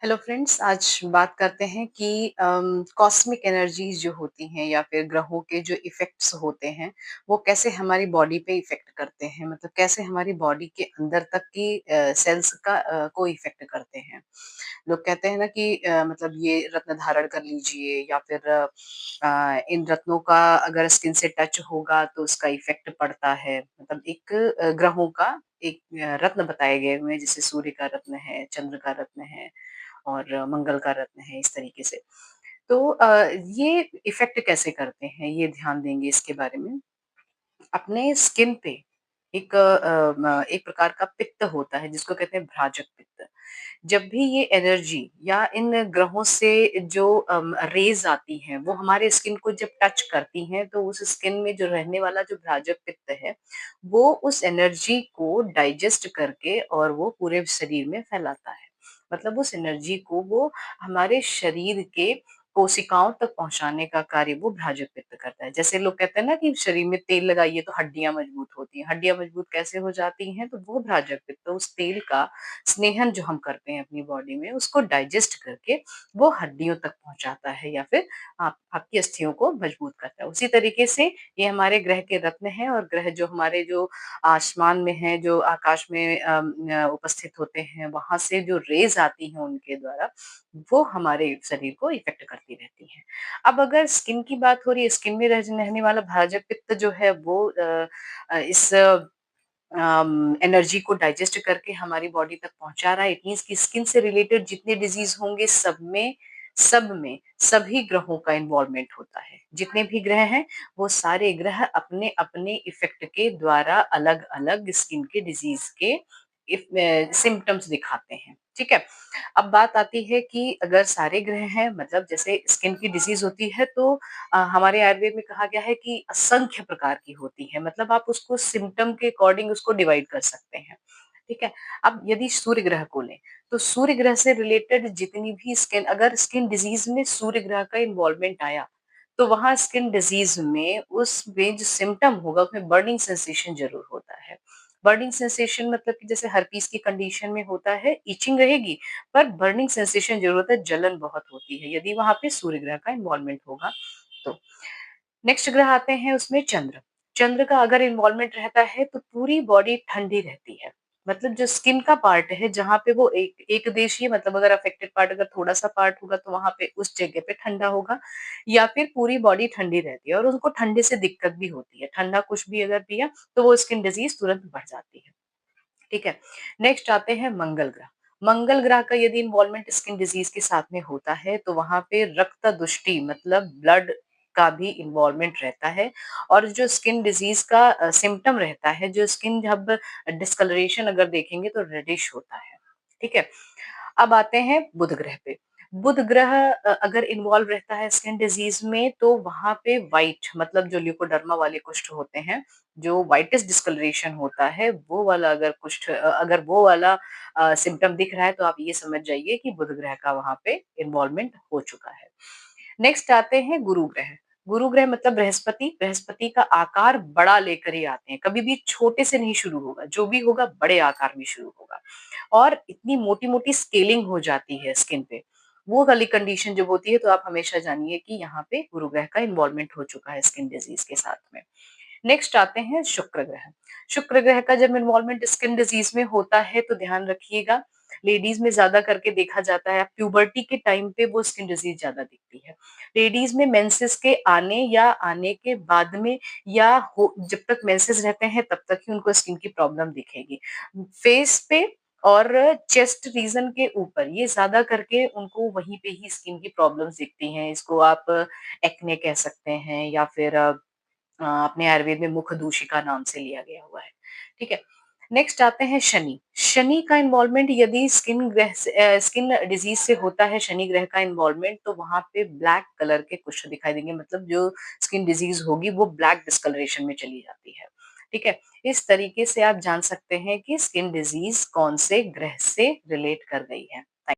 Hello friends, आज बात करते हैं कि कॉस्मिक एनर्जीज जो होती हैं या फिर ग्रहों के जो इफेक्ट्स होते हैं वो कैसे हमारी बॉडी पे इफेक्ट करते हैं। मतलब कैसे हमारी बॉडी के अंदर तक की सेल्स का को इफेक्ट करते हैं। लोग कहते हैं ना कि मतलब ये रत्न धारण कर लीजिए या फिर इन रत्नों का अगर स्किन से टच होगा तो उसका इफेक्ट पड़ता है। मतलब एक ग्रहों का एक रत्न बताए गए हुए हैं, जैसे सूर्य का रत्न है, चंद्र का रत्न है और मंगल का रत्न है, इस तरीके से। तो ये इफ़ेक्ट कैसे करते हैं, ये ध्यान देंगे इसके बारे में। अपने स्किन पे एक प्रकार का पित्त होता है जिसको कहते हैं भ्राजक पित्त। जब भी ये एनर्जी या इन ग्रहों से जो रेज़ आती हैं, वो हमारे स्किन को जब टच करती हैं, तो उस स्किन में जो रहने वाला जो भ्राजक पित्त है, वो उस एनर्जी को डाइजेस्ट करके और वो पूरे शरीर में फैलाता है। मतलब उस एनर्जी को वो हमारे शरीर के कोशिकाओं तक पहुँचाने का कार्य वो भ्राजक पित्त करता है। जैसे लोग कहते हैं ना कि शरीर में तेल लगाइए तो हड्डियाँ मजबूत होती हैं। हड्डियाँ मजबूत कैसे हो जाती हैं? तो वो भ्राजक पित्त उस तेल का स्नेहन जो हम करते हैं अपनी बॉडी में, उसको डाइजेस्ट करके वो हड्डियों तक पहुँचाता है या फिर आप आपकी अस्थियों को मजबूत करता है। उसी तरीके से ये हमारे ग्रह के रत्न हैं और ग्रह जो हमारे जो आसमान में हैं, जो आकाश में उपस्थित होते हैं, वहाँ से जो रेज़ आती हैं उनके द्वारा, वो हमारे शरीर को इफ़ेक्ट करती रहती हैं। अब अगर स्किन की बात हो रही है, स्किन में रहने वाला भ्राजक पित्त जो है वो इस एनर्जी को डाइजेस्ट करके हमारी बॉडी तक पहुँचा रहा है। इट मीन्स कि स्किन से रिलेटेड जितने डिज़ीज़ होंगे सब में सभी ग्रहों का इन्वॉल्वमेंट होता है। जितने भी ग्रह हैं, वो सारे ग्रह अपने-अपने इफ़ेक्ट के द्वारा अलग-अलग स्किन के डिज़ीज़ के सिम्पटम्स दिखाते हैं। ठीक है? अब बात आती है कि अगर सारे ग्रह हैं, मतलब जैसे स्किन की डिज़ीज़ होती है तो हमारे आयुर्वेद में कहा गया है कि असंख्य प्रकार की होती है। मतलब आप उसको सिम्पटम के अकॉर्डिंग उसको डिवाइड कर सकते हैं। ठीक है? अब यदि सूर्य ग्रह को लें, तो सूर्य ग्रह से रिलेटेड जितनी भी स्किन डिज़ीज़ में सूर्य ग्रह का इन्वॉल्वमेंट आया, तो वहाँ स्किन डिज़ीज़ में उसमें जो सिम्पटम होगा उसमें बर्निंग सेंसेशन ज़रूर होता है। बर्निंग सेंसेशन मतलब कि जैसे हर्पीस की कंडीशन में होता है, इचिंग रहेगी, पर बर्निंग सेंसेशन ज़रूर होता है, जलन बहुत होती है, यदि वहाँ पे सूर्य ग्रह का इन्वॉल्वमेंट होगा तो। नेक्स्ट ग्रह आते हैं उसमें चंद्र। चंद्र का अगर इन्वॉल्वमेंट रहता है तो पूरी बॉडी ठंडी रहती है। मतलब जो स्किन का पार्ट है जहाँ पे वो एकदेशीय, मतलब अगर अफेक्टेड पार्ट अगर थोड़ा-सा पार्ट होगा तो वहाँ पे उस जगह पे ठंडा होगा या फिर पूरी बॉडी ठंडी रहती है और उनको ठंडे से दिक्कत भी होती है। ठंडा कुछ भी अगर पिया तो वो स्किन डिज़ीज़ तुरंत बढ़ जाती है। ठीक है? नेक्स्ट आते हैं मंगल ग्रह। मंगल ग्रह का यदि इन्वॉल्वमेंट स्किन डिजीज़ के साथ में होता है, तो वहाँ पे रक्त-दुष्टि मतलब ब्लड का भी इन्वॉल्वमेंट रहता है और जो स्किन डिजीज़ का सिम्पटम रहता है, जो स्किन जब डिस्कलरेशन अगर देखेंगे तो रेडिश होता है। ठीक है? अब आते हैं बुध ग्रह पे। बुध ग्रह अगर इन्वॉल्व रहता है स्किन डिजीज़ में तो वहाँ पे व्हाइट, मतलब जो ल्यूकोडर्मा वाले कुष्ठ होते हैं, जो व्हाइटेस्ट डिस्कलरेशन होता है, वो वाला अगर अगर वो वाला सिम्पटम दिख रहा है तो आप ये समझ जाइए कि बुध ग्रह का वहाँ पे इन्वॉल्वमेंट हो चुका है। नेक्स्ट आते हैं गुरु ग्रह। गुरु ग्रह मतलब बृहस्पति, बृहस्पति का आकार बड़ा लेकर ही आते हैं, कभी भी छोटे से नहीं शुरू होगा, जो भी होगा बड़े आकार में शुरू होगा और इतनी मोटी-मोटी स्केलिंग हो जाती है स्किन पे। वो वाली कंडीशन जब होती है तो आप हमेशा जानिए कि यहाँ पे गुरु ग्रह का इन्वॉल्वमेंट हो चुका है स्किन डिजीज़ के साथ में। नेक्स्ट आते हैं शुक्र ग्रह। शुक्र ग्रह का जब इन्वॉल्वमेंट स्किन डिजीज में होता है तो ध्यान रखिएगा, लेडीज में ज्यादा करके देखा जाता है। प्यूबर्टी के टाइम पे वो स्किन डिजीज ज्यादा दिखती है। लेडीज में मेंसेस के आने या आने के बाद में या हो जब तक मेंसेस रहते हैं तब तक ही उनको स्किन की प्रॉब्लम दिखेगी। फेस पे और चेस्ट रीजन के ऊपर ये ज्यादा करके उनको वहीं पे ही स्किन की प्रॉब्लम्स दिखती हैं। इसको आप एक्ने कह सकते हैं या फिर अपने आयुर्वेद में मुख दूषिका नाम से लिया गया हुआ है। ठीक है? नेक्स्ट आते हैं शनि। शनि का इन्वॉल्वमेंट यदि स्किन डिजीज से होता है, शनि ग्रह का इन्वॉल्वमेंट, तो वहाँ पे ब्लैक कलर के कुष्ठ दिखाई देंगे, मतलब जो स्किन डिजीज होगी वो ब्लैक डिस्कलरेशन में चली जाती है। ठीक है? इस तरीके से आप जान सकते हैं कि स्किन डिजीज कौन से ग्रह से रिलेट कर रही है।